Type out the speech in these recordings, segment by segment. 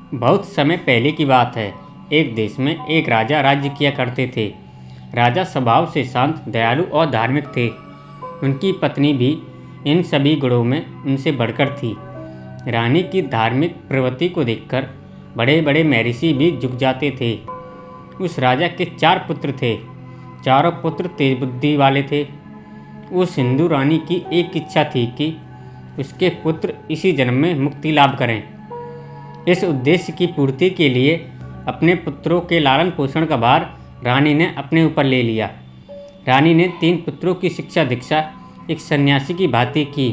बहुत समय पहले की बात है। एक देश में एक राजा राज्य किया करते थे। राजा स्वभाव से शांत, दयालु और धार्मिक थे। उनकी पत्नी भी इन सभी गुणों में उनसे बढ़कर थी। रानी की धार्मिक प्रवृत्ति को देखकर बड़े बड़े महर्षि भी झुक जाते थे। उस राजा के 4 पुत्र थे। चारों पुत्र तेज बुद्धि वाले थे। उस हिंदू रानी की एक इच्छा थी कि उसके पुत्र इसी जन्म में मुक्ति लाभ करें। इस उद्देश्य की पूर्ति के लिए अपने पुत्रों के लालन पोषण का भार रानी ने अपने ऊपर ले लिया। रानी ने 3 पुत्रों की शिक्षा दीक्षा एक सन्यासी की भांति की,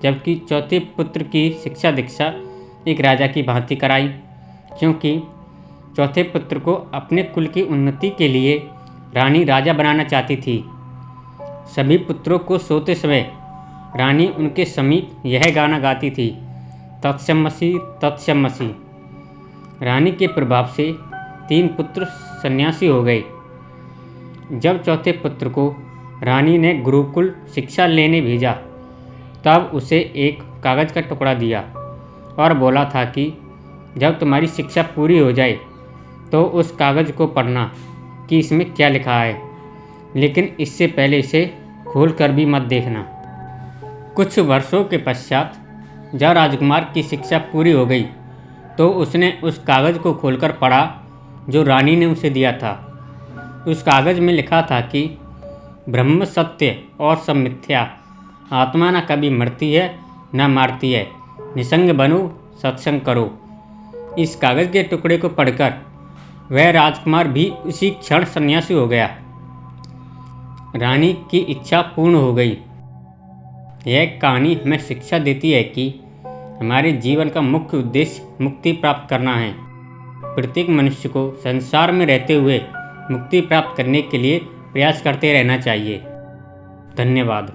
जबकि चौथे पुत्र की शिक्षा दीक्षा एक राजा की भांति कराई, क्योंकि चौथे पुत्र को अपने कुल की उन्नति के लिए रानी राजा बनाना चाहती थी। सभी पुत्रों को सोते समय रानी उनके समीप यह गाना गाती थी, तत्समसि तत्समसि। रानी के प्रभाव से 3 पुत्र सन्यासी हो गए। जब चौथे पुत्र को रानी ने गुरुकुल शिक्षा लेने भेजा, तब उसे एक कागज़ का टुकड़ा दिया और बोला था कि जब तुम्हारी शिक्षा पूरी हो जाए तो उस कागज़ को पढ़ना कि इसमें क्या लिखा है, लेकिन इससे पहले इसे खोल कर भी मत देखना। कुछ वर्षों के पश्चात जब राजकुमार की शिक्षा पूरी हो गई तो उसने उस कागज़ को खोलकर पढ़ा जो रानी ने उसे दिया था। उस कागज़ में लिखा था कि ब्रह्म सत्य और सब मिथ्या, आत्मा न कभी मरती है न मारती है, निसंग बनो सत्संग करो। इस कागज़ के टुकड़े को पढ़कर वह राजकुमार भी उसी क्षण सन्यासी हो गया। रानी की इच्छा पूर्ण हो गई। यह कहानी हमें शिक्षा देती है कि हमारे जीवन का मुख्य उद्देश्य मुक्ति प्राप्त करना है। प्रत्येक मनुष्य को संसार में रहते हुए मुक्ति प्राप्त करने के लिए प्रयास करते रहना चाहिए। धन्यवाद।